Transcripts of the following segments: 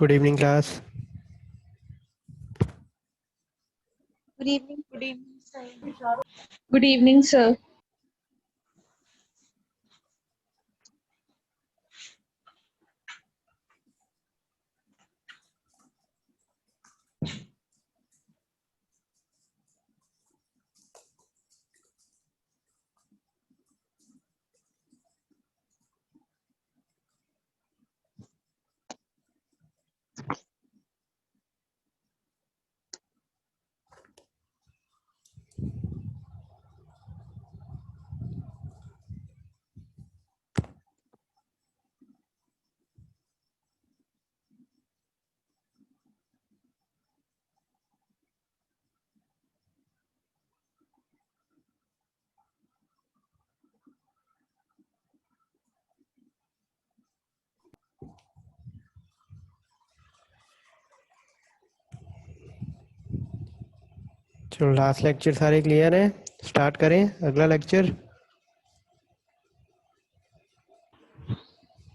Good evening, class. Good evening. Good evening, sir. Good evening, sir. चलो last lecture सारे clear हैं. Start करें अगला lecture.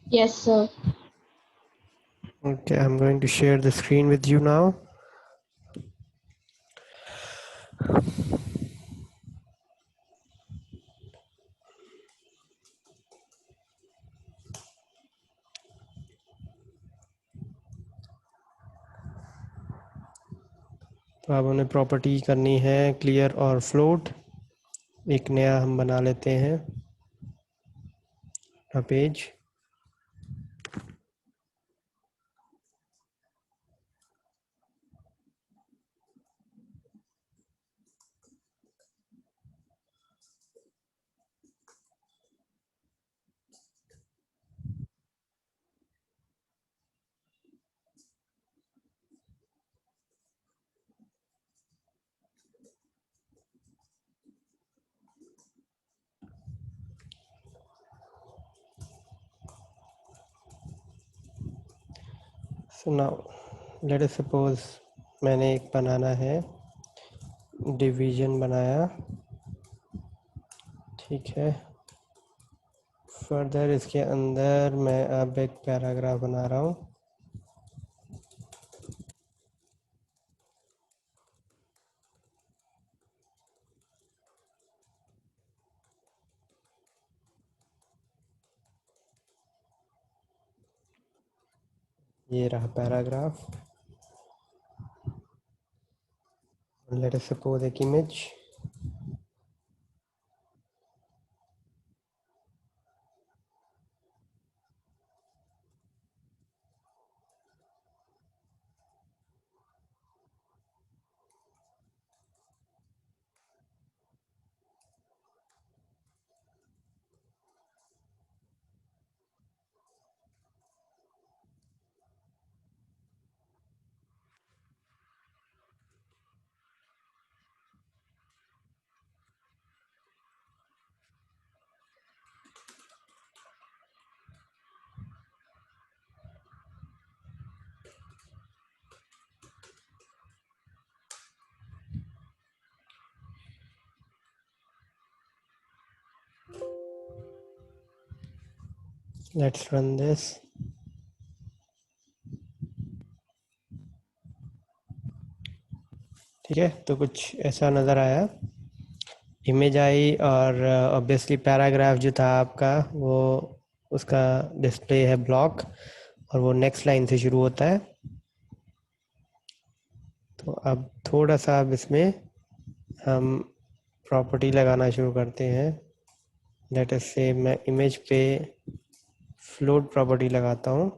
Yes, sir. Okay, I'm going to share the screen with you now. तो अब हमें property करनी है क्लियर और फ्लोट. एक नया हम बना लेते हैं page. So now let us suppose मैंने एक बनाना है डिवीजन बनाया. ठीक है. फर्दर इसके अंदर मैं अब एक पैराग्राफ बना रहा हूँ. ये रहा पैराग्राफ. लेट अस सपोज एक इमेज. Let's run this. ठीक है. तो कुछ ऐसा नज़र आया. इमेज आई और ऑब्वियसली पैराग्राफ जो था आपका वो उसका डिस्प्ले है ब्लॉक और वो नेक्स्ट लाइन से शुरू होता है. तो अब थोड़ा सा अब इसमें हम प्रॉपर्टी लगाना शुरू करते हैं. लेट अस से मैं इमेज पे फ्लोट प्रॉपर्टी लगाता हूँ.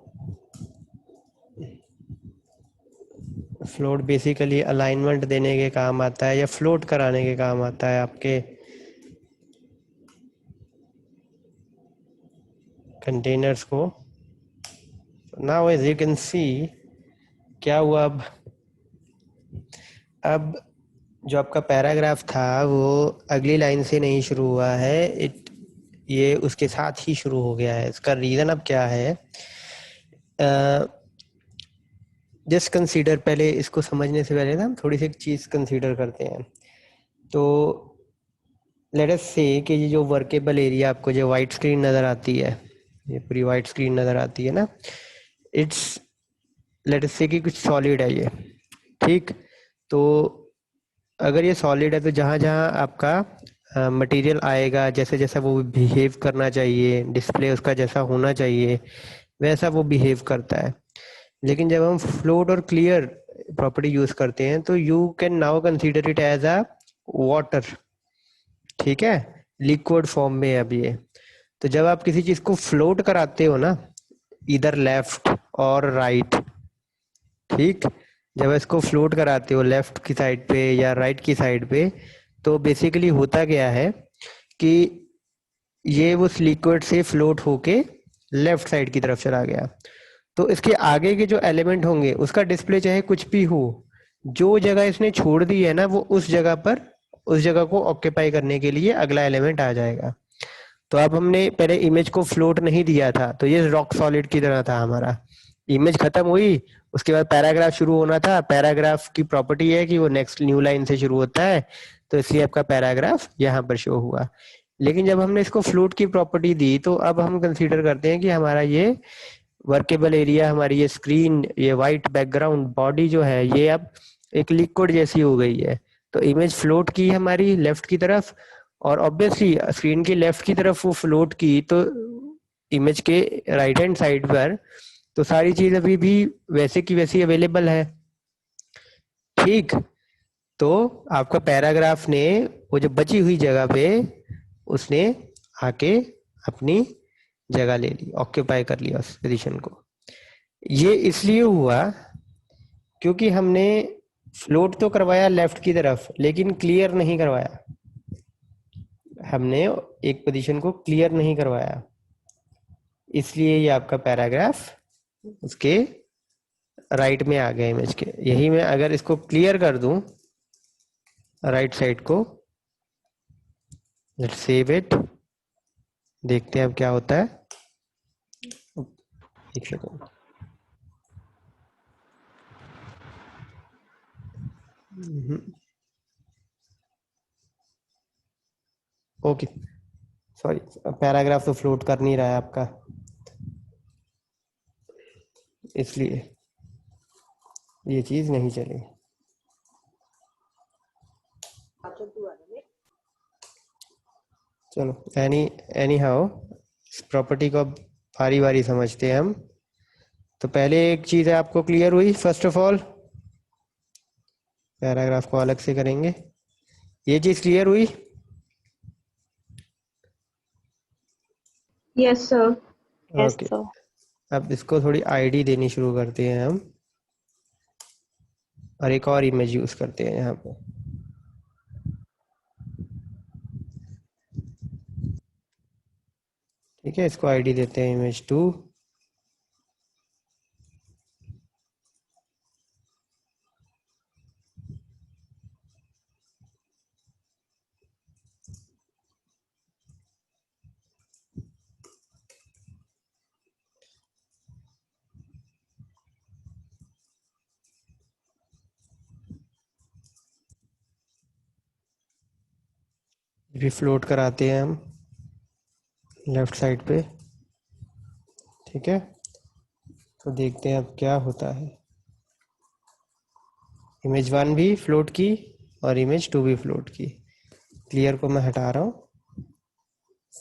फ्लोट बेसिकली अलाइनमेंट देने के काम आता है या फ्लोट कराने के काम आता है आपके कंटेनर्स को. Now as you can see क्या हुआ. अब जो आपका पैराग्राफ था वो अगली लाइन से नहीं शुरू हुआ है. ये उसके साथ ही शुरू हो गया है. इसका रीज़न अब क्या है. जस्ट कंसीडर, पहले इसको समझने से पहले ना हम थोड़ी सी एक चीज़ कंसीडर करते हैं. तो लेट अस से कि ये जो वर्केबल एरिया आपको जो वाइट स्क्रीन नज़र आती है, ये पूरी वाइट स्क्रीन नज़र आती है ना, इट्स लेट अस से कि कुछ सॉलिड है ये, ठीक। तो अगर ये सॉलिड है तो जहाँ जहाँ आपका मटेरियल आएगा, जैसे जैसा वो बिहेव करना चाहिए, डिस्प्ले उसका जैसा होना चाहिए, वैसा वो बिहेव करता है। लेकिन जब हम फ्लोट और क्लियर प्रॉपर्टी यूज करते हैं तो you can now consider it as a water, ठीक है। लिक्विड फॉर्म में है अब ये। तो जब आप किसी चीज को फ्लोट कराते हो ना, इधर लेफ्ट और राइट, ठीक, जब इसको फ्लोट कराते हो लेफ्ट की साइड पे या राइट की साइड पे, तो बेसिकली होता क्या है कि ये उस लिक्विड से फ्लोट होके लेफ्ट साइड की तरफ चला गया। तो इसके आगे के जो एलिमेंट होंगे उसका डिस्प्ले चाहे कुछ भी हो, जो जगह इसने छोड़ दी है ना, वो उस जगह पर, उस जगह को ऑक्यूपाई करने के लिए अगला एलिमेंट आ जाएगा। तो अब हमने पहले इमेज को फ्लोट नहीं दिया था, तो ये रॉक सॉलिड की तरह था हमारा। इमेज खत्म हुई, उसके बाद पैराग्राफ शुरू होना था। पैराग्राफ की प्रॉपर्टी है कि वो नेक्स्ट न्यू लाइन से शुरू होता है, तो इसलिए आपका पैराग्राफ यहाँ पर शो हुआ। लेकिन जब हमने इसको फ्लोट की प्रॉपर्टी दी, तो अब हम कंसीडर करते हैं कि हमारा ये वर्केबल एरिया, हमारी ये स्क्रीन, ये वाइट बैकग्राउंड बॉडी जो है, ये अब एक लिक्विड जैसी हो गई है। तो इमेज फ्लोट की हमारी लेफ्ट की तरफ, और ऑब्वियसली स्क्रीन की लेफ्ट की तरफ वो फ्लोट की, तो इमेज के राइट हैंड साइड पर तो सारी चीज अभी भी वैसे की वैसी अवेलेबल है, ठीक। तो आपका पैराग्राफ ने वो जो बची हुई जगह पे उसने आके अपनी जगह ले ली, ऑक्यूपाई कर लिया उस पोजीशन को। ये इसलिए हुआ क्योंकि हमने फ्लोट तो करवाया लेफ्ट की तरफ, लेकिन क्लियर नहीं करवाया। हमने एक पोजीशन को क्लियर नहीं करवाया, इसलिए ये आपका पैराग्राफ उसके राइट में आ गया इमेज के। यही मैं अगर इसको क्लियर कर दूं राइट साइड को, लेट्स सेव इट, देखते हैं अब क्या होता है। एक सेकंड। ओके, सॉरी, पैराग्राफ तो फ्लोट कर नहीं रहा है आपका, इसलिए ये चीज नहीं चली। चलो, एनी हाउ, इस प्रॉपर्टी को अब बारी बारी समझते हैं हम। तो पहले एक चीज है आपको क्लियर हुई, फर्स्ट ऑफ ऑल पैराग्राफ को अलग से करेंगे, ये चीज क्लियर हुई। Yes, sir. Yes, okay, sir. अब इसको थोड़ी आईडी देनी शुरू करते हैं हम, और एक और इमेज यूज करते हैं यहाँ पे। ठीक है, इसको आईडी देते हैं image2। भी फ्लोट कराते हैं हम लेफ्ट साइड पे, ठीक है। तो देखते हैं अब क्या होता है। इमेज 1 भी फ्लोट की और इमेज 2 भी फ्लोट की। क्लियर को मैं हटा रहा हूँ,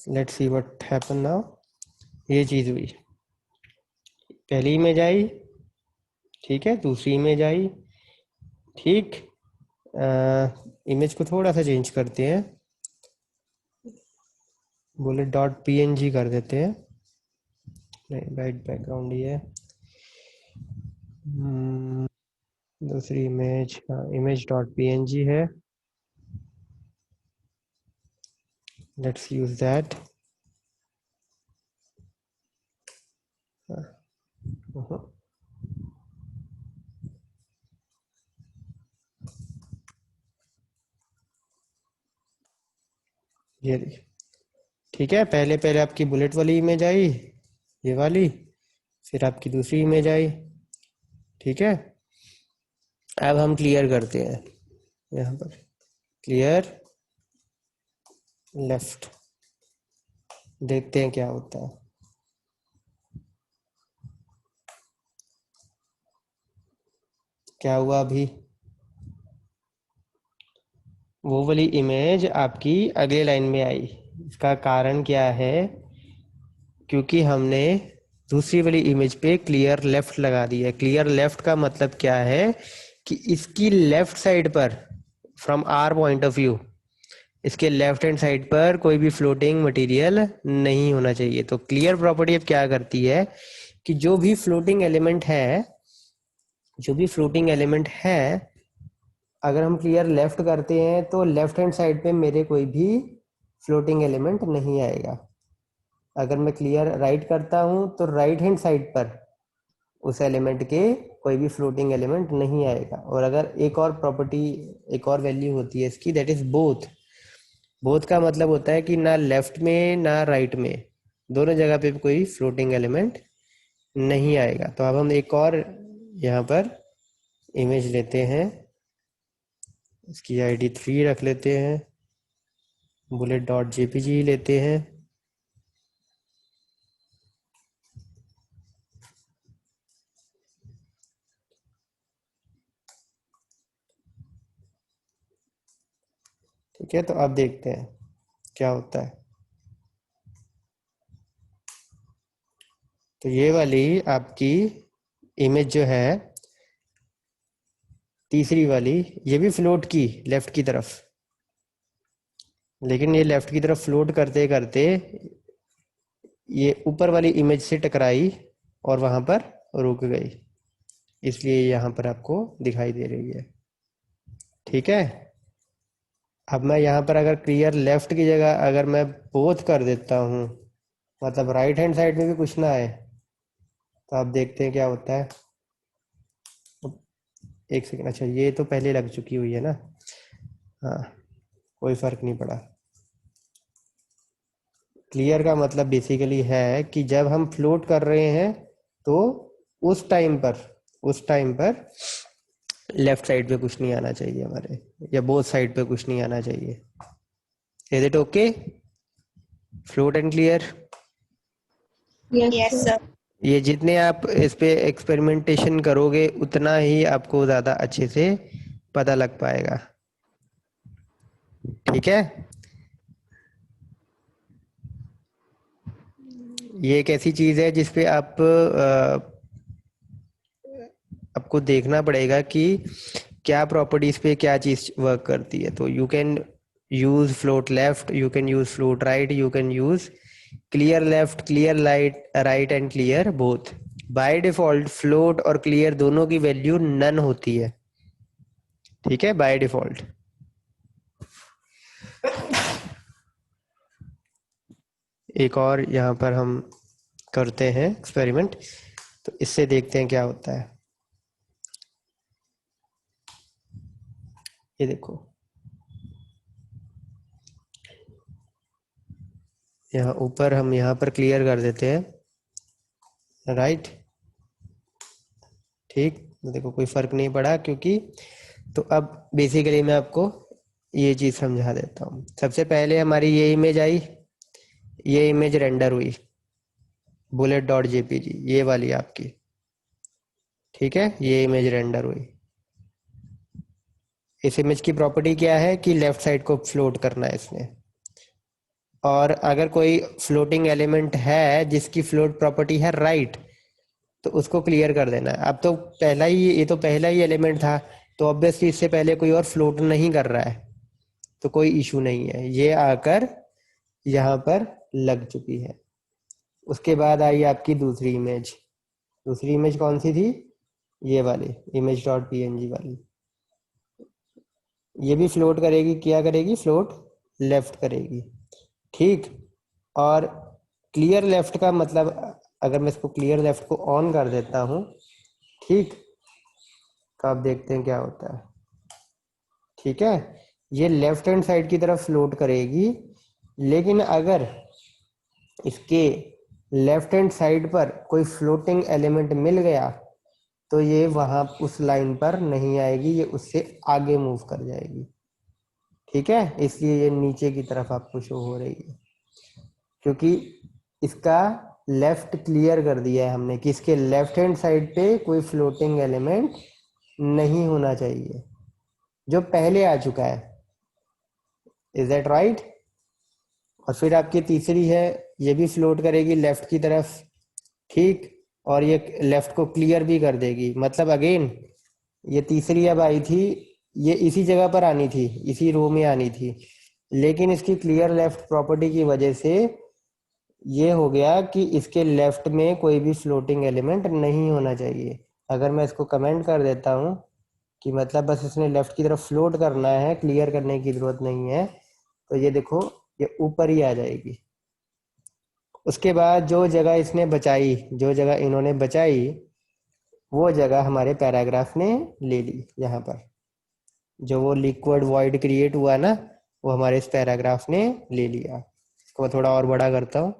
let's see what happen now. ये चीज हुई, पहली इमेज आई, ठीक है, दूसरी इमेज आई, ठीक। इमेज को थोड़ा सा चेंज करते हैं, बोले .png कर देते हैं, नहीं वाइट बैकग्राउंड ही है। दूसरी इमेज, हाँ, image.png है, लेट्स यूज दैट। ये देखिए, ठीक है, पहले पहले आपकी बुलेट वाली इमेज आई, ये वाली, फिर आपकी दूसरी इमेज आई, ठीक है। अब हम क्लियर करते हैं यहाँ पर, क्लियर लेफ्ट, देखते हैं क्या होता है। क्या हुआ अभी? वो वाली इमेज आपकी अगले लाइन में आई। इसका कारण क्या है? क्योंकि हमने दूसरी वाली इमेज पे क्लियर लेफ्ट लगा दिया है। क्लियर लेफ्ट का मतलब क्या है कि इसकी लेफ्ट साइड पर, from our point of view, इसके लेफ्ट हैंड साइड पर कोई भी फ्लोटिंग मटेरियल नहीं होना चाहिए। तो क्लियर प्रॉपर्टी अब क्या करती है कि जो भी फ्लोटिंग एलिमेंट है, अगर हम क्लियर लेफ्ट करते हैं तो लेफ्ट हैंड साइड पे मेरे कोई भी फ्लोटिंग एलिमेंट नहीं आएगा। अगर मैं क्लियर राइट करता हूं तो राइट हैंड साइड पर उस एलिमेंट के कोई भी फ्लोटिंग एलिमेंट नहीं आएगा। और अगर एक और प्रॉपर्टी, एक और वैल्यू होती है इसकी, दैट इज बोथ। बोथ का मतलब होता है कि ना लेफ्ट में ना राइट में, दोनों जगह पे कोई फ्लोटिंग एलिमेंट नहीं आएगा। तो अब हम एक और यहाँ पर इमेज लेते हैं, इसकी आईडी 3 रख लेते हैं, bullet.jpg लेते हैं। ठीक है, तो अब देखते हैं क्या होता है। तो ये वाली आपकी इमेज जो है, तीसरी वाली, ये भी फ्लोट की लेफ्ट की तरफ, लेकिन ये लेफ्ट की तरफ फ्लोट करते करते ये ऊपर वाली इमेज से टकराई और वहां पर रुक गई, इसलिए यहाँ पर आपको दिखाई दे रही है। ठीक है, अब मैं यहाँ पर अगर क्लियर लेफ्ट की जगह अगर मैं बोथ कर देता हूँ, मतलब राइट हैंड साइड में भी कुछ ना आए, तो आप देखते हैं क्या होता है। एक सेकेंड, अच्छा ये तो पहले लग चुकी हुई है ना, हाँ कोई फर्क नहीं पड़ा। क्लियर का मतलब बेसिकली है कि जब हम फ्लोट कर रहे हैं तो उस टाइम पर लेफ्ट साइड पे कुछ नहीं आना चाहिए हमारे, या बोथ साइड पे कुछ नहीं आना चाहिए। Is it okay? Float and clear. Yes, sir. ये जितने आप इस पे एक्सपेरिमेंटेशन करोगे उतना ही आपको ज़्यादा अच्छे से पता लग पाएगा। ठीक है, ये एक ऐसी चीज़ है जिसपे आपको देखना पड़ेगा कि क्या प्रॉपर्टीज पे क्या चीज़ वर्क करती है। तो you can use float left, you can use float right, you can use clear left, clear right and clear both. By default float और क्लियर दोनों की वैल्यू नन होती है। ठीक है, बाय डिफॉल्ट। एक और यहाँ पर हम करते हैं एक्सपेरिमेंट, तो इससे देखते हैं क्या होता है। ये देखो, यहाँ ऊपर हम यहाँ पर क्लियर कर देते हैं राइट। ठीक, तो देखो कोई फर्क नहीं पड़ा क्योंकि, तो अब बेसिकली मैं आपको ये चीज़ समझा देता हूँ। सबसे पहले हमारी ये इमेज आई, ये इमेज रेंडर हुई bullet.jpg, ये वाली आपकी। ठीक है, ये इमेज रेंडर हुई। इस इमेज की प्रॉपर्टी क्या है कि लेफ्ट साइड को फ्लोट करना है इसने, और अगर कोई फ्लोटिंग एलिमेंट है जिसकी फ्लोट प्रॉपर्टी है राइट, तो उसको क्लियर कर देना है। अब तो ये तो पहला ही एलिमेंट था, तो ऑब्वियसली इससे पहले कोई और फ्लोट नहीं कर रहा है, तो कोई इशू नहीं है, ये आकर यहाँ पर लग चुकी है। उसके बाद आई आपकी दूसरी इमेज। दूसरी इमेज कौन सी थी? ये वाली image.png वाली। ये भी फ्लोट करेगी, क्या करेगी? फ्लोट लेफ्ट करेगी। ठीक, और क्लियर लेफ्ट का मतलब, अगर मैं इसको क्लियर लेफ्ट को ऑन कर देता हूँ, ठीक, तो आप देखते हैं क्या होता है। ठीक है, ये लेफ्ट हैंड साइड की तरफ फ्लोट करेगी, लेकिन अगर इसके लेफ्ट हैंड साइड पर कोई फ्लोटिंग एलिमेंट मिल गया तो ये वहां उस लाइन पर नहीं आएगी, ये उससे आगे मूव कर जाएगी। ठीक है, इसलिए ये नीचे की तरफ आपको शो हो रही है, क्योंकि इसका लेफ्ट क्लियर कर दिया है हमने कि इसके लेफ्ट हैंड साइड पे कोई फ्लोटिंग एलिमेंट नहीं होना चाहिए, जो पहले आ चुका है। Is that right? और फिर आपकी तीसरी है, ये भी फ्लोट करेगी लेफ्ट की तरफ, ठीक, और ये लेफ्ट को क्लियर भी कर देगी। मतलब अगेन ये तीसरी अब आई थी, ये इसी जगह पर आनी थी, इसी रो में आनी थी, लेकिन इसकी क्लियर लेफ्ट प्रॉपर्टी की वजह से ये हो गया कि इसके लेफ्ट में कोई भी फ्लोटिंग एलिमेंट नहीं होना चाहिए। अगर मैं इसको कमेंट कर देता हूँ कि मतलब बस इसने लेफ्ट की तरफ फ्लोट करना है, क्लियर करने की जरूरत नहीं है, तो ये देखो ये ऊपर ही आ जाएगी। उसके बाद जो जगह इसने बचाई, जो जगह इन्होंने बचाई, वो जगह हमारे पैराग्राफ ने ले ली। यहाँ पर जो वो लिक्विड वॉइड क्रिएट हुआ ना, वो हमारे इस पैराग्राफ ने ले लिया। इसको मैं थोड़ा और बड़ा करता हूँ।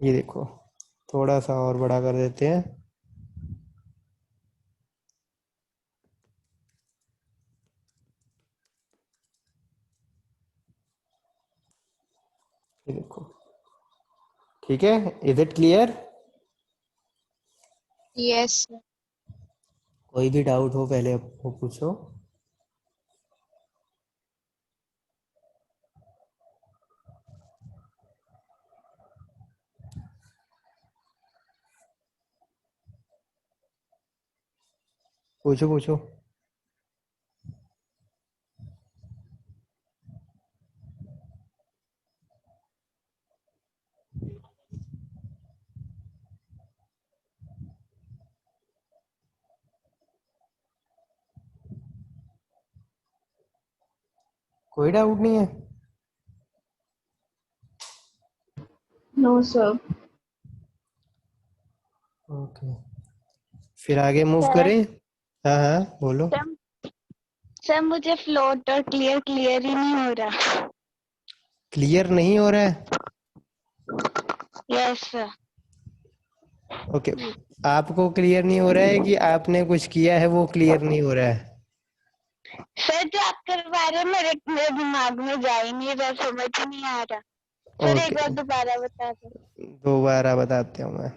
ये देखो, थोड़ा सा और बड़ा कर देते हैं। ये देखो, ठीक है। Is it clear? Yes. कोई भी डाउट हो पहले वो पूछो। पूछो पूछो। कोई डाउट नहीं है? No, sir. ओके, फिर आगे मूव सर करें। हाँ हाँ बोलो। सर सर मुझे फ्लोट और क्लियर क्लियर ही नहीं हो रहा। क्लियर नहीं हो रहा है? Yes sir. ओके, आपको क्लियर नहीं हो रहा है कि आपने कुछ किया है वो क्लियर नहीं हो रहा है? सर जो आप करवा रहे हैं मेरे दिमाग में जा ही नहीं रहा, समझ ही नहीं आ रहा। सर एक ओके, बार दोबारा बता दो। दोबारा बताते हूँ मैं।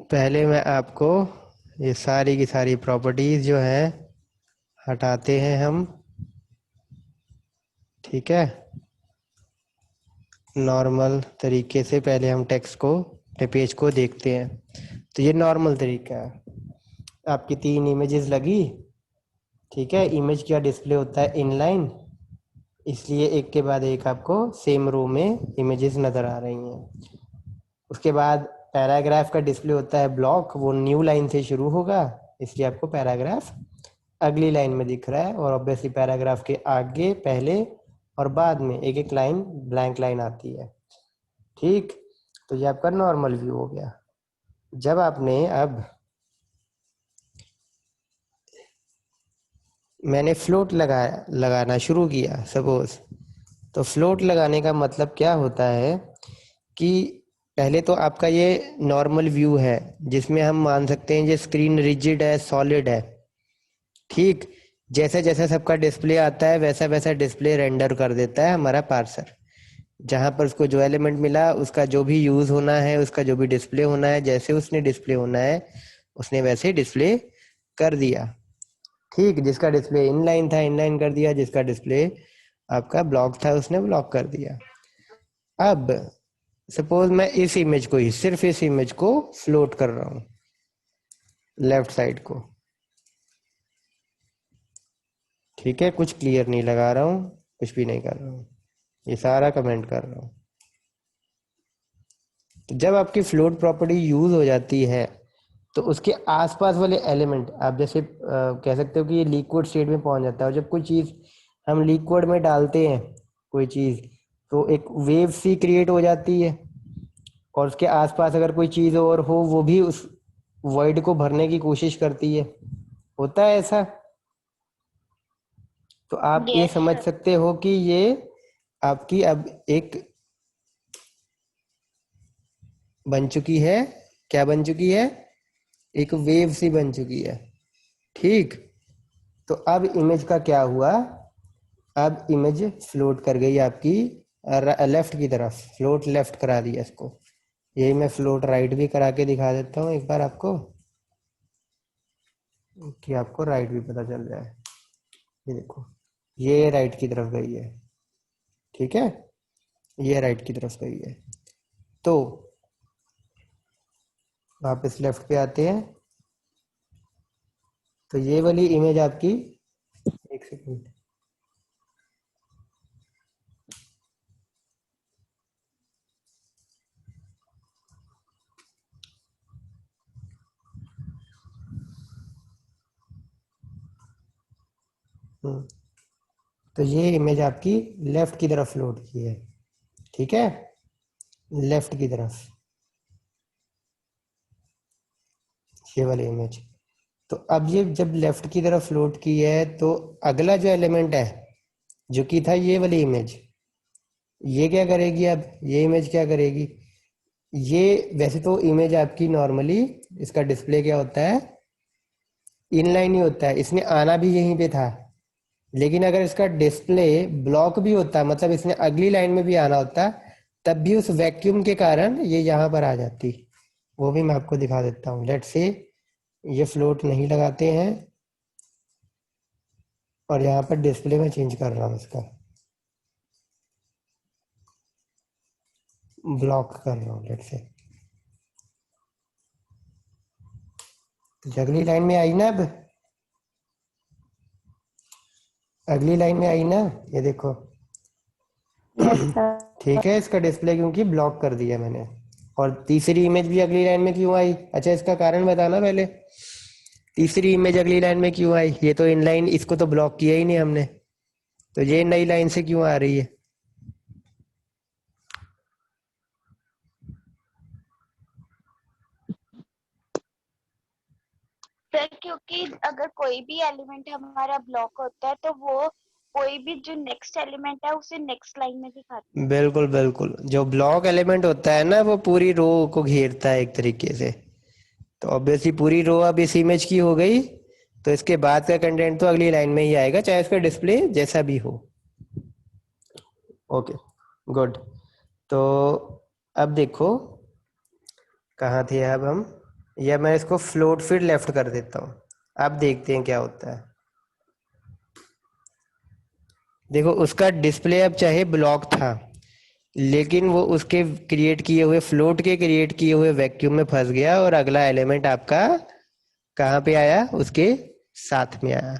पहले मैं आपको ये सारी की सारी प्रॉपर्टीज जो है हटाते हैं हम, ठीक है। नॉर्मल तरीके से पहले हम टेक्स्ट को, पेज को देखते हैं। तो ये नॉर्मल तरीका है। आपकी 3 इमेजेस लगी, ठीक है। इमेज क्या डिस्प्ले होता है इनलाइन, इसलिए एक के बाद एक आपको सेम रो में इमेजेस नज़र आ रही हैं। उसके बाद पैराग्राफ का डिस्प्ले होता है ब्लॉक, वो न्यू लाइन से शुरू होगा, इसलिए आपको पैराग्राफ अगली लाइन में दिख रहा है। और ऑब्वियसली पैराग्राफ के आगे, पहले और बाद में एक एक लाइन ब्लैंक लाइन आती है, ठीक। तो ये आपका नॉर्मल व्यू हो गया। जब आपने अब मैंने फ्लोट लगाना शुरू किया सपोज, तो फ्लोट लगाने का मतलब क्या होता है कि पहले तो आपका ये नॉर्मल व्यू है, जिसमें हम मान सकते हैं ये स्क्रीन रिजिड है, सॉलिड है, ठीक। जैसे जैसे सबका डिस्प्ले आता है वैसा वैसा डिस्प्ले रेंडर कर देता है हमारा पार्सर। जहां पर उसको जो एलिमेंट मिला, उसका जो भी यूज होना है, उसका जो भी डिस्प्ले होना है, जैसे उसने डिस्प्ले होना है उसने वैसे डिस्प्ले कर दिया, ठीक। जिसका डिस्प्ले इनलाइन था इनलाइन कर दिया, जिसका डिस्प्ले आपका ब्लॉक था उसने ब्लॉक कर दिया। अब सपोज मैं इस इमेज को ही, सिर्फ इस इमेज को फ्लोट कर रहा हूँ लेफ्ट साइड को, ठीक है। कुछ क्लियर नहीं लगा रहा हूँ, कुछ भी नहीं कर रहा हूँ, ये सारा कमेंट कर रहा हूँ। तो जब आपकी फ्लोट प्रॉपर्टी यूज हो जाती है तो उसके आसपास वाले एलिमेंट, आप जैसे कह सकते हो कि ये लिक्विड स्टेट में पहुंच जाता है। और जब कोई चीज हम लिक्विड में डालते हैं, कोई चीज, तो एक वेव सी क्रिएट हो जाती है, और उसके आसपास अगर कोई चीज और हो वो भी उस वॉइड को भरने की कोशिश करती है, होता है ऐसा। तो आप ये यस समझ सर। सकते हो कि ये आपकी अब एक बन चुकी है, क्या बन चुकी है, एक वेव सी बन चुकी है। ठीक। तो अब इमेज का क्या हुआ, अब इमेज फ्लोट कर गई आपकी लेफ्ट की तरफ, फ्लोट लेफ्ट करा दिया इसको। यही मैं फ्लोट राइट भी करा के दिखा देता हूँ एक बार आपको, कि आपको राइट भी पता चल जाए। ये देखो, ये राइट की तरफ गई है, ठीक है, ये राइट की तरफ गई है। तो वापस लेफ्ट पे आते हैं, तो ये वाली इमेज आपकी, एक सेकंड, तो ये इमेज आपकी लेफ्ट की तरफ फ्लोट की है, ठीक है, लेफ्ट की तरफ, ये वाली इमेज। तो अब ये जब लेफ्ट की तरफ फ्लोट की है, तो अगला जो एलिमेंट है, जो कि था ये वाली इमेज, ये क्या करेगी, अब ये इमेज क्या करेगी, ये वैसे तो इमेज आपकी नॉर्मली इसका डिस्प्ले क्या होता है, इनलाइन ही होता है, इसने आना भी यहीं पे था। लेकिन अगर इसका डिस्प्ले ब्लॉक भी होता, मतलब इसने अगली लाइन में भी आना होता, तब भी उस वैक्यूम के कारण ये यहाँ पर आ जाती। वो भी मैं आपको दिखा देता हूँ। लेट्स से ये फ्लोट नहीं लगाते हैं, और यहाँ पर डिस्प्ले में चेंज कर रहा हूँ, इसका ब्लॉक कर रहा हूँ लेट्स से। तो अगली लाइन में आई ना, अब अगली लाइन में आई ना, ये देखो, यस सर। ठीक है, इसका डिस्प्ले क्योंकि ब्लॉक कर दिया मैंने। और तीसरी इमेज भी अगली लाइन में क्यों आई, अच्छा इसका कारण बताना पहले, तीसरी इमेज अगली लाइन में क्यों आई, ये तो इनलाइन, इसको तो ब्लॉक किया ही नहीं हमने, तो ये नई लाइन से क्यों आ रही है। सर क्योंकि अगर कोई भी एलिमेंट हमारा ब्लॉक होता है तो वो कोई भी जो नेक्स्ट एलिमेंट है उसे नेक्स्ट लाइन में दिखाता है। बिल्कुल बिल्कुल, जो ब्लॉक एलिमेंट होता है ना, वो पूरी रो को घेरता है एक तरीके से। तो ऑब्वियसली पूरी रो अब इस इमेज की हो गई, तो इसके बाद का कंटेंट तो अगली लाइन में ही आएगा, चाहे उसका डिस्प्ले जैसा भी हो। Okay, good. तो अब देखो, कहाँ थे अब हम, या मैं इसको फ्लोट फिर लेफ्ट कर देता हूँ। अब देखते हैं क्या होता है। देखो, उसका डिस्प्ले अब चाहे ब्लॉक था, लेकिन वो उसके क्रिएट किए हुए, फ्लोट के क्रिएट किए हुए वैक्यूम में फंस गया, और अगला एलिमेंट आपका कहाँ पे आया, उसके साथ में आया।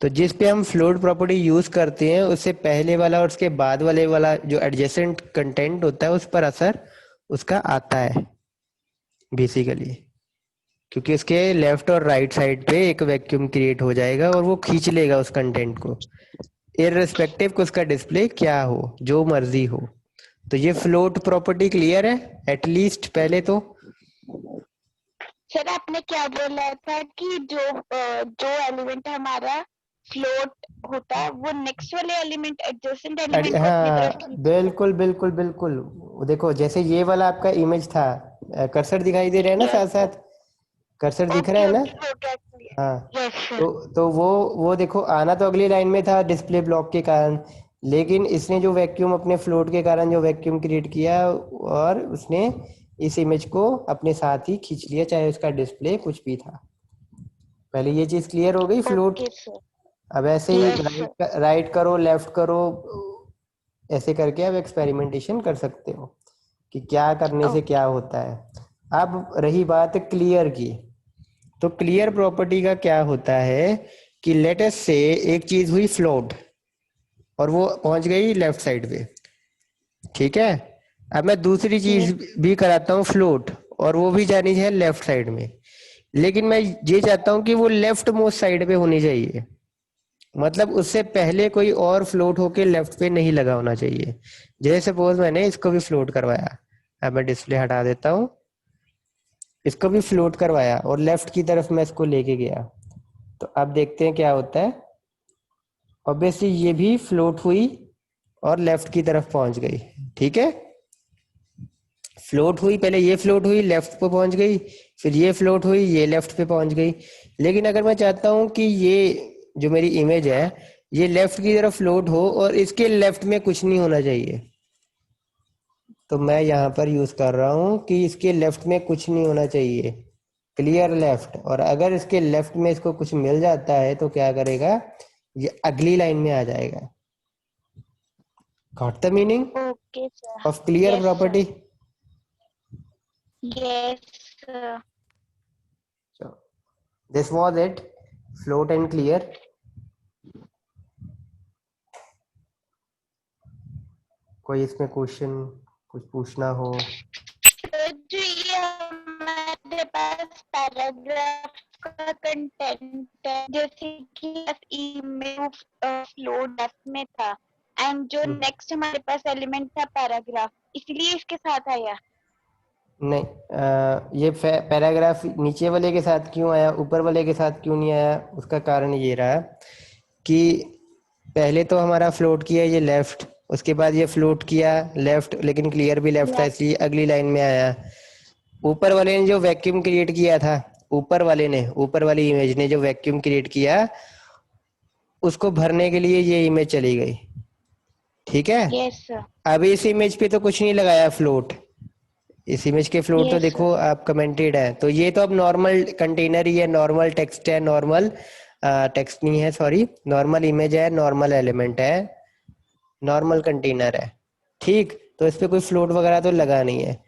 तो जिस पे हम फ्लोट प्रॉपर्टी यूज करते हैं, उससे पहले वाला और उसके बाद वाला जो एडजेसेंट कंटेंट होता है, उस पर असर उसका आता है बेसिकली, क्योंकि उसके लेफ्ट और राइट साइड पे एक वैक्यूम क्रिएट हो जाएगा, और वो खींच लेगा उस कंटेंट को, इररिस्पेक्टिव कि उसका डिस्प्ले क्या हो, जो मर्जी हो। तो ये फ्लोट प्रॉपर्टी क्लियर है एटलीस्ट पहले तो। सर आपने क्या बोला था कि जो एलिमेंट हमारा फ्लोट होता है वो नेक्स्ट वाले एलिमेंट एडजेसेंट एलिमेंट को अपनी तरफ हाँ खींचता बिल्कुल बिल्कुल बिल्कुल, देखो जैसे ये वाला आपका इमेज था, कर्सर दिखाई दे रहा है है। ना यस साथ सर। साथ, कर्सर दिख रहा ओके है ना। ओके हो गया हाँ, क्लियर। Yes sir. तो वो देखो, आना तो अगली लाइन में था डिस्प्ले ब्लॉक के कारण, लेकिन इसने जो वैक्यूम अपने फ्लोट के कारण जो वैक्यूम क्रिएट किया, और उसने इस इमेज को अपने साथ ही खींच लिया, चाहे उसका डिस्प्ले कुछ भी था। पहले ये चीज क्लियर हो गई, फ्लोट। Okay sir. अब ऐसे ही यस सर। राइट करो, लेफ्ट करो, ऐसे करके आप एक्सपेरिमेंटेशन कर सकते हो कि क्या करने से क्या होता है। अब रही बात क्लियर की, तो क्लियर प्रॉपर्टी का क्या होता है कि लेट अस से एक चीज हुई फ्लोट, और वो पहुंच गई लेफ्ट साइड पे, ठीक है। अब मैं दूसरी चीज भी कराता हूँ फ्लोट, और वो भी जानी है लेफ्ट साइड में, लेकिन मैं ये चाहता हूँ कि वो लेफ्ट मोस्ट साइड पे होनी चाहिए, मतलब उससे पहले कोई और फ्लोट होके लेफ्ट पे नहीं लगा होना चाहिए। जैसे सपोज मैंने इसको भी फ्लोट करवाया, अब मैं डिस्प्ले हटा देता हूँ, इसको भी फ्लोट करवाया और लेफ्ट की तरफ मैं इसको लेके गया, तो अब देखते हैं क्या होता है। ऑब्वियसली ये भी फ्लोट हुई और लेफ्ट की तरफ पहुंच गई, ठीक है। फ्लोट हुई, पहले ये फ्लोट हुई, लेफ्ट पे पहुंच गई, फिर ये फ्लोट हुई, ये लेफ्ट पे पहुंच गई। लेकिन अगर मैं चाहता हूं कि ये जो मेरी इमेज है ये लेफ्ट की तरफ फ्लोट हो और इसके लेफ्ट में कुछ नहीं होना चाहिए, तो मैं यहाँ पर यूज कर रहा हूँ कि इसके लेफ्ट में कुछ नहीं होना चाहिए, क्लियर लेफ्ट। और अगर इसके लेफ्ट में इसको कुछ मिल जाता है तो क्या करेगा, ये अगली लाइन में आ जाएगा। Got the meaning Okay, sir. Of clear Yes, sir. Property? Yes, sir. So this was it, float and clear. कोई इसमें क्वेश्चन कुछ पूछना हो? तो जो ये हमारे पास पैराग्राफ का कंटेंट है, जैसे कि इमेज फ्लोट में था, एंड जो नेक्स्ट हमारे पास एलिमेंट था पैराग्राफ, इसलिए इसके साथ आया। नहीं, ये पैराग्राफ नीचे वाले के साथ क्यों आया, ऊपर वाले के साथ क्यों नहीं आया? उसका कारण ये रहा कि पहले तो हमारा फ्लोट किया ये लेफ्ट, उसके बाद ये फ्लोट किया लेफ्ट, लेकिन क्लियर भी लेफ्ट था इसलिए अगली लाइन में आया। ऊपर वाले ने जो वैक्यूम क्रिएट किया था, ऊपर वाली इमेज ने जो वैक्यूम क्रिएट किया, उसको भरने के लिए ये इमेज चली गई। ठीक है, यस सर। अब इस इमेज पे तो कुछ नहीं लगाया फ्लोट, इस इमेज के फ्लोट तो Yes, देखो आप कमेंटेड है, तो ये तो अब नॉर्मल कंटेनर ही है, नॉर्मल टेक्स्ट है, नॉर्मल टेक्स्ट नहीं है, सॉरी, नॉर्मल इमेज है, नॉर्मल एलिमेंट है, नॉर्मल कंटेनर है। ठीक, तो इस पे कोई फ्लोट वगैरह तो लगा नहीं है।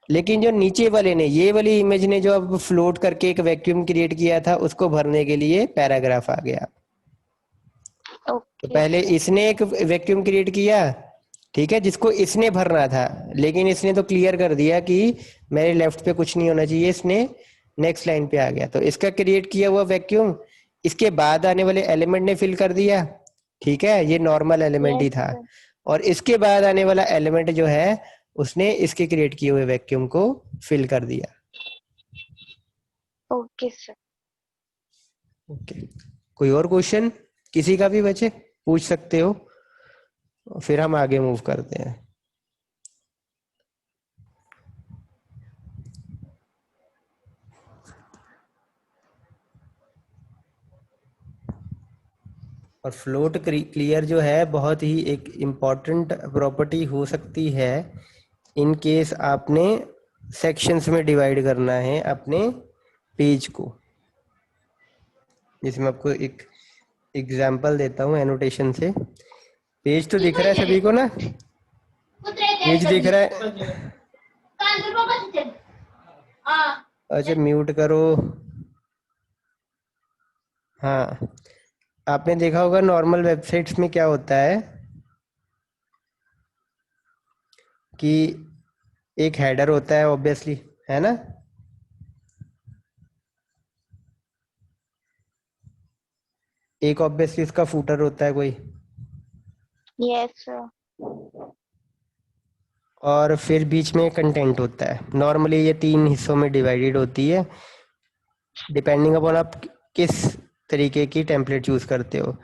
लेकिन जो नीचे वाले ने, ये वाली इमेज ने जो अब फ्लोट करके एक वैक्यूम क्रिएट किया था, उसको भरने के लिए पैराग्राफ आ गया। तो okay, पहले sir. इसने एक वैक्यूम क्रिएट किया, ठीक है, जिसको इसने भरना था, लेकिन इसने तो क्लियर कर दिया कि मेरे लेफ्ट पे कुछ नहीं होना चाहिए, इसने नेक्स्ट लाइन पे आ गया, तो इसका क्रिएट किया हुआ वैक्यूम इसके बाद आने वाले एलिमेंट ने फिल कर दिया। ठीक है, ये नॉर्मल एलिमेंट ही Yes, था, sir. और इसके बाद आने वाला एलिमेंट जो है उसने इसके क्रिएट किए हुए वैक्यूम को फिल कर दिया। Okay, sir. ओके, कोई और क्वेश्चन किसी का भी बचे पूछ सकते हो, फिर हम आगे मूव करते हैं। और फ्लोट क्लियर जो है बहुत ही एक इम्पॉर्टेंट प्रॉपर्टी हो सकती है इन केस आपने सेक्शंस में डिवाइड करना है अपने पेज को। जिसमें आपको एक एग्जांपल देता हूँ एनोटेशन से। पेज तो दिख रहा है सभी को ना, पेज दिख रहा है? अच्छा म्यूट करो। हाँ, आपने देखा होगा नॉर्मल वेबसाइट्स में क्या होता है कि एक हेडर होता है ऑब्वियसली, है ना, एक ऑब्वियसली उसका फूटर होता है कोई, Yes, sir. और फिर बीच में कंटेंट होता है। नॉर्मली ये 3 हिस्सों में डिवाइडेड होती है, डिपेंडिंग अपॉन आप किस तरीके की टेम्पलेट चूज करते हो।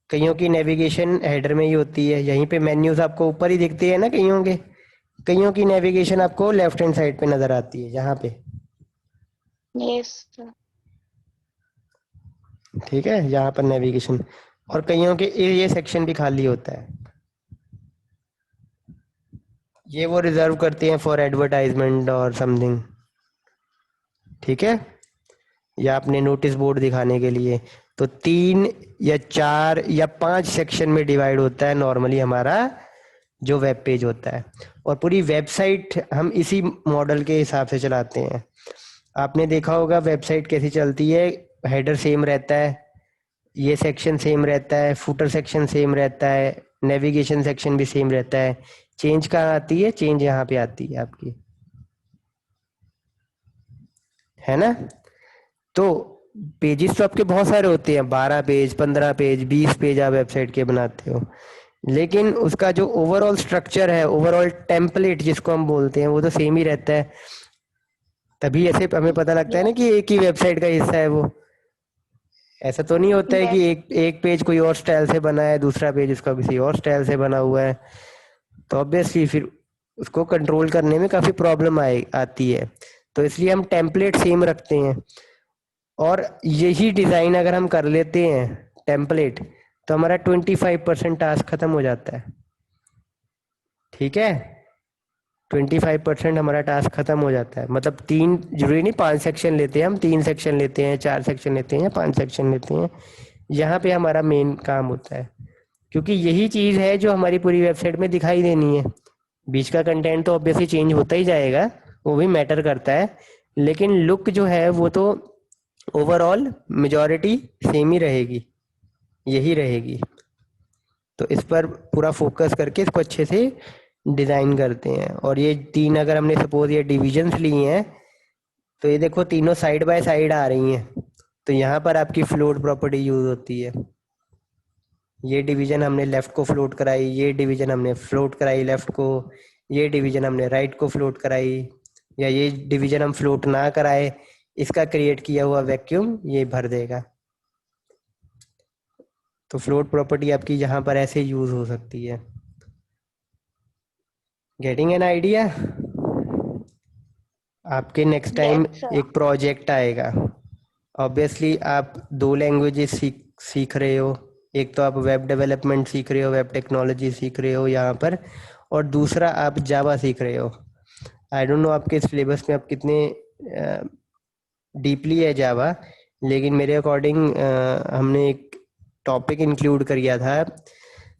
कईयों की नेविगेशन हेडर में ही होती है, यहीं पे मेन्यूज आपको ऊपर ही दिखते हैं ना कईयों की नेविगेशन आपको लेफ्ट हैंड साइड पे नजर आती है, यहाँ पे। Yes, sir. ठीक है, यहाँ पर नेविगेशन, और कईयों के ये सेक्शन भी खाली होता है, ये वो रिजर्व करते हैं फॉर एडवर्टाइजमेंट और समथिंग। ठीक है, या अपने नोटिस बोर्ड दिखाने के लिए। तो 3 या 4 या 5 सेक्शन में डिवाइड होता है नॉर्मली हमारा जो वेब पेज होता है, और पूरी वेबसाइट हम इसी मॉडल के हिसाब से चलाते हैं। आपने देखा होगा वेबसाइट कैसी चलती है, हेडर सेम रहता है, ये सेक्शन सेम रहता है, फुटर सेक्शन सेम रहता है, नेविगेशन सेक्शन भी सेम रहता है। चेंज कहाँ आती है? चेंज यहाँ पे आती है आपकी, है ना। तो पेजेस तो आपके बहुत सारे होते हैं, 12 पेज, 15 पेज, 20 पेज आप वेबसाइट के बनाते हो, लेकिन उसका जो ओवरऑल स्ट्रक्चर है, ओवरऑल टेम्पलेट जिसको हम बोलते हैं, वो तो सेम ही रहता है। तभी ऐसे हमें पता लगता है ना कि एक ही वेबसाइट का हिस्सा है वो। ऐसा तो नहीं होता है कि Yes. एक पेज कोई और स्टाइल से बना है, दूसरा पेज उसका किसी और स्टाइल से बना हुआ है, तो ऑब्वियसली फिर उसको कंट्रोल करने में काफ़ी प्रॉब्लम आती है। तो इसलिए हम टेम्पलेट सेम रखते हैं, और यही डिज़ाइन अगर हम कर लेते हैं टेम्पलेट, तो हमारा 25% टास्क खत्म हो जाता है। ठीक है, 25% हमारा टास्क खत्म हो जाता है। मतलब 3 जरूरी नहीं 5 सेक्शन लेते हैं हम, 3 सेक्शन लेते हैं, 4 सेक्शन लेते हैं या 5 सेक्शन लेते हैं, यहाँ पे हमारा मेन काम होता है। क्योंकि यही चीज़ है जो हमारी पूरी वेबसाइट में दिखाई देनी है। बीच का कंटेंट तो ऑब्वियसली चेंज होता ही जाएगा, वो भी मैटर करता है, लेकिन लुक जो है वो तो ओवरऑल मेजॉरिटी सेम ही रहेगी, यही रहेगी। तो इस पर पूरा फोकस करके इसको अच्छे से डिज़ाइन करते हैं। और ये 3 अगर हमने सपोज ये डिविजन्स लिए हैं, तो ये देखो तीनों साइड बाय साइड आ रही हैं, तो यहाँ पर आपकी फ्लोट प्रॉपर्टी यूज होती है। ये डिवीजन हमने लेफ्ट को फ्लोट कराई, ये डिवीजन हमने फ्लोट कराई लेफ्ट को, ये डिवीजन हमने राइट को फ्लोट कराई, या ये डिवीजन हम फ्लोट ना कराए, इसका क्रिएट किया हुआ वैक्यूम ये भर देगा। तो फ्लोट प्रॉपर्टी आपकी यहाँ पर ऐसे यूज हो सकती है। Getting an idea? आपके नेक्स्ट टाइम Yes, sir. एक प्रोजेक्ट आएगा, ऑब्वियसली आप 2 लैंग्वेजेस सीख रहे हो। एक तो आप वेब डेवलपमेंट सीख रहे हो, वेब टेक्नोलॉजी सीख रहे हो यहाँ पर, और दूसरा आप जावा सीख रहे हो। आई डोंट नो आपके सिलेबस में आप कितने डीपली है जावा, लेकिन मेरे अकॉर्डिंग हमने एक टॉपिक इंक्लूड किया था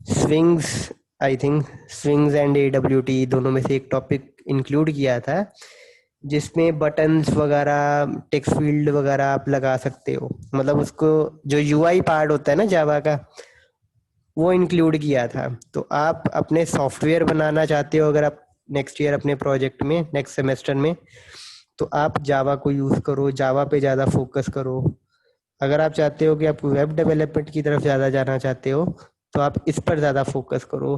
swings, I think swings and AWT दोनों में से एक टॉपिक इंक्लूड किया था, जिसमें बटन्स वगैरह टेक्स्ट फील्ड वगैरह आप लगा सकते हो। मतलब उसको जो UI पार्ट होता है ना जावा का, वो इंक्लूड किया था। तो आप अपने सॉफ्टवेयर बनाना चाहते हो अगर आप नेक्स्ट ईयर अपने प्रोजेक्ट में, नेक्स्ट सेमेस्टर में, तो आप जावा को यूज़ करो, जावा पे ज़्यादा फोकस करो। अगर आप चाहते हो कि आप वेब डेवलपमेंट की तरफ ज़्यादा जाना चाहते हो, तो आप इस पर ज़्यादा फोकस करो,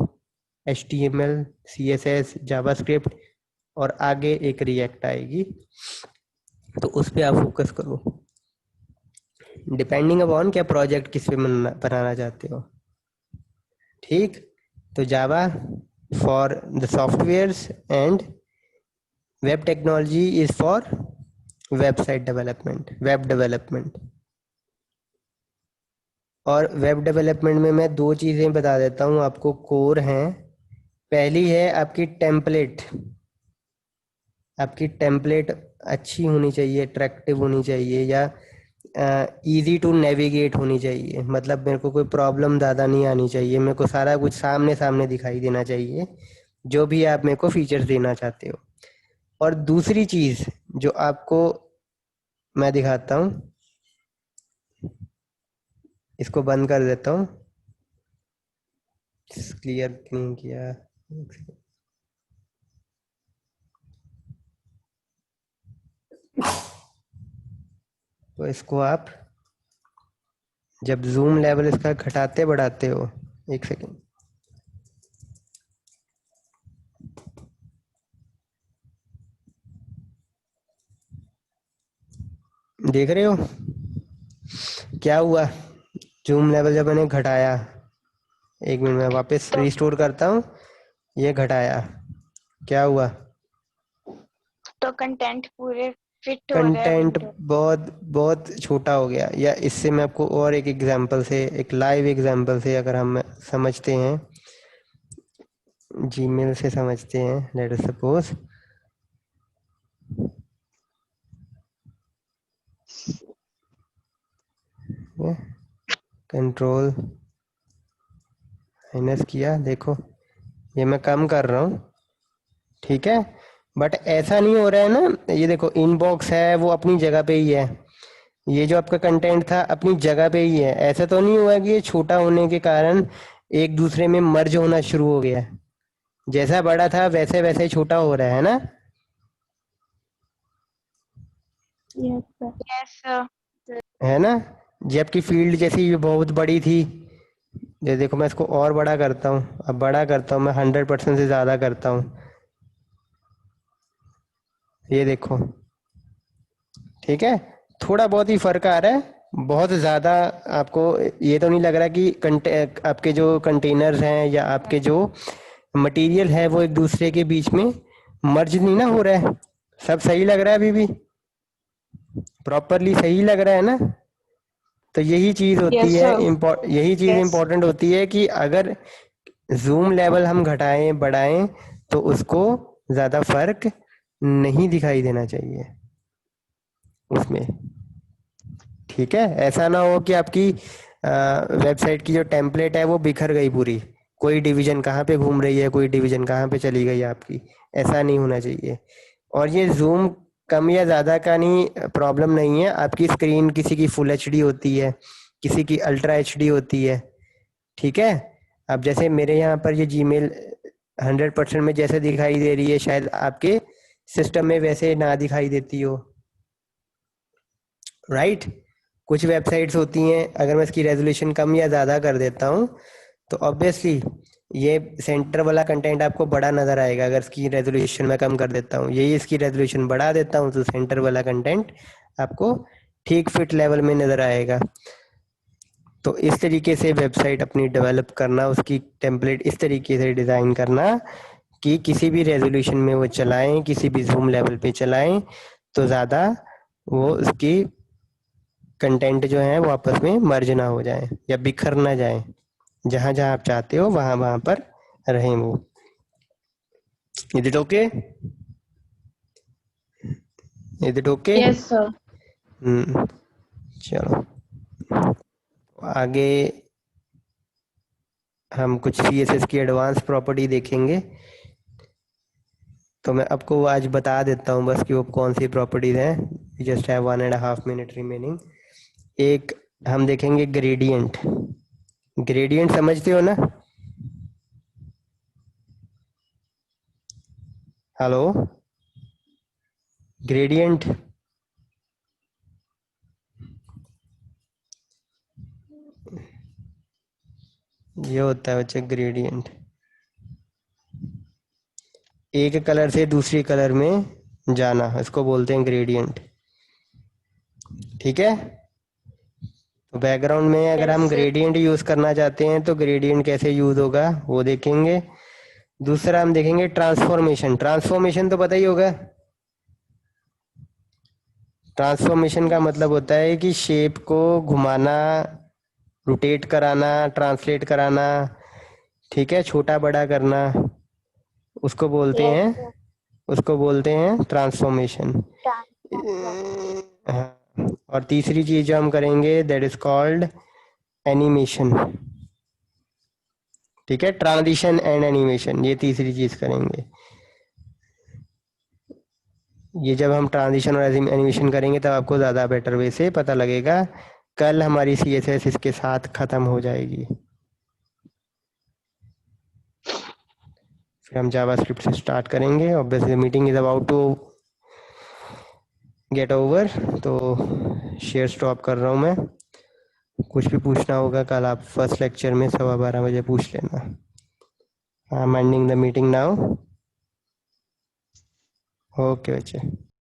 HTML, CSS, जावास्क्रिप्ट, और आगे एक रिएक्ट आएगी, तो उस पर आप फोकस करो, डिपेंडिंग अपॉन क्या प्रोजेक्ट किस पे बनाना चाहते हो। ठीक, तो Java for the softwares and web technology is for website development, web development. और वेब डेवलपमेंट में मैं 2 चीज़ें बता देता हूँ आपको, कोर हैं। पहली है आपकी टेम्पलेट। आपकी टेम्पलेट अच्छी होनी चाहिए, अट्रैक्टिव होनी चाहिए, या इजी टू नेविगेट होनी चाहिए। मतलब मेरे को कोई प्रॉब्लम ज़्यादा नहीं आनी चाहिए, मेरे को सारा कुछ सामने सामने दिखाई देना चाहिए, जो भी आप मेरे को फीचर्स देना चाहते हो। और दूसरी चीज़ जो आपको मैं दिखाता हूँ, इसको बंद कर देता हूँ, क्लियर नहीं किया, तो इसको आप जब जूम लेवल इसका घटाते बढ़ाते हो, एक सेकेंड, देख रहे हो क्या हुआ? जूम लेवल जब मैंने घटाया, एक मिनट में वापस रिस्टोर करता हूँ, ये घटाया, क्या हुआ? तो कंटेंट पूरे फिट हो रहे हैं कंटेंट विंडो। बहुत बहुत छोटा हो गया। या इससे मैं आपको और एक एग्जांपल से, एक लाइव एग्जांपल से अगर हम समझते हैं, जीमेल से समझते हैं, let us suppose control minus किया, देखो ये मैं कम कर रहा हूँ, ठीक है, बट ऐसा नहीं हो रहा है ना। ये देखो इनबॉक्स है वो अपनी जगह पे ही है, ये जो आपका कंटेंट था अपनी जगह पे ही है। ऐसा तो नहीं हुआ कि ये छोटा होने के कारण एक दूसरे में मर्ज होना शुरू हो गया है। जैसा बड़ा था वैसे वैसे छोटा हो रहा है ना। Yes, sir. Yes sir. है ना, जबकि फील्ड जैसी ये बहुत बड़ी थी। ये देखो मैं इसको और बड़ा करता हूँ, अब बड़ा करता हूँ मैं 100% से ज़्यादा करता हूँ, ये देखो, ठीक है, थोड़ा बहुत ही फर्क आ रहा है, बहुत ज़्यादा आपको ये तो नहीं लग रहा कि आपके जो कंटेनर्स हैं या आपके जो मटेरियल है वो एक दूसरे के बीच में मर्ज नहीं ना हो रहा है, सब सही लग रहा है, अभी भी प्रॉपरली सही लग रहा है ना। तो यही चीज होती Yes, है sir. यही चीज Yes. इंपॉर्टेंट होती है कि अगर जूम लेवल हम घटाएं बढ़ाएं तो उसको ज्यादा फर्क नहीं दिखाई देना चाहिए उसमें। ठीक है, ऐसा ना हो कि आपकी वेबसाइट की जो टेम्पलेट है वो बिखर गई पूरी, कोई डिवीजन कहाँ पे घूम रही है, कोई डिवीजन कहाँ पे चली गई आपकी, ऐसा नहीं होना चाहिए। और ये जूम कम या ज़्यादा का नहीं, प्रॉब्लम नहीं है। आपकी स्क्रीन किसी की फुल एचडी होती है, किसी की अल्ट्रा एचडी होती है। ठीक है, अब जैसे मेरे यहाँ पर ये जीमेल 100% में जैसे दिखाई दे रही है, शायद आपके सिस्टम में वैसे ना दिखाई देती हो, राइट। कुछ वेबसाइट्स होती हैं, अगर मैं इसकी रेजोल्यूशन कम या ज़्यादा कर देता हूँ तो ऑब्वियसली ये सेंटर वाला कंटेंट आपको बड़ा नज़र आएगा। अगर इसकी रेजोल्यूशन मैं कम कर देता हूँ, यही इसकी रेजोल्यूशन बढ़ा देता हूँ, तो सेंटर वाला कंटेंट आपको ठीक फिट लेवल में नज़र आएगा। तो इस तरीके से वेबसाइट अपनी डेवलप करना, उसकी टेम्पलेट इस तरीके से डिज़ाइन करना कि किसी भी रेजोल्यूशन में वो चलाएं, किसी भी जूम लेवल पे चलाएं तो ज़्यादा वो उसकी कंटेंट जो है वो आपस में मर्ज ना हो जाए या बिखर ना जाए, जहां जहां आप चाहते हो वहां वहां पर रहें वो। Is it okay? Is it okay? Yes, sir. चलो आगे हम कुछ CSS की एडवांस प्रॉपर्टी देखेंगे। तो मैं आपको आज बता देता हूँ बस कि वो कौन सी प्रॉपर्टीज हैं। Just have 1.5 minute remaining. एक हम देखेंगे ग्रेडियंट। ग्रेडियंट समझते हो ना? हेलो, ग्रेडियंट ये होता है बच्चे ग्रेडियंट, एक कलर से दूसरी कलर में जाना, इसको बोलते हैं ग्रेडियंट। ठीक है, तो बैकग्राउंड में अगर Yes, हम sir. ग्रेडियंट यूज करना चाहते हैं तो ग्रेडियंट कैसे यूज होगा वो देखेंगे। दूसरा हम देखेंगे ट्रांसफॉर्मेशन। ट्रांसफॉर्मेशन तो पता ही होगा। ट्रांसफॉर्मेशन का Yes. मतलब होता है कि शेप को घुमाना, रोटेट कराना, ट्रांसलेट कराना, ठीक है, छोटा बड़ा करना, उसको बोलते Yes, हैं sir. उसको बोलते हैं ट्रांसफॉर्मेशन। Transformation. हाँ, और तीसरी चीज जो हम करेंगे दैट इज कॉल्ड एनिमेशन। ठीक है, ट्रांजिशन एंड एनिमेशन, ये तीसरी चीज करेंगे। ये जब हम ट्रांजिशन और एनिमेशन करेंगे तब आपको ज़्यादा बेटर वे से पता लगेगा। कल हमारी CSS इसके साथ ख़त्म हो जाएगी, फिर हम जावास्क्रिप्ट से स्टार्ट करेंगे। Obviously meeting is about to get over, तो शेयर स्टॉप कर रहा हूँ मैं। कुछ भी पूछना होगा कल आप फर्स्ट लेक्चर में 12:15 बजे पूछ लेना। I am ending the meeting now. Okay बच्चे।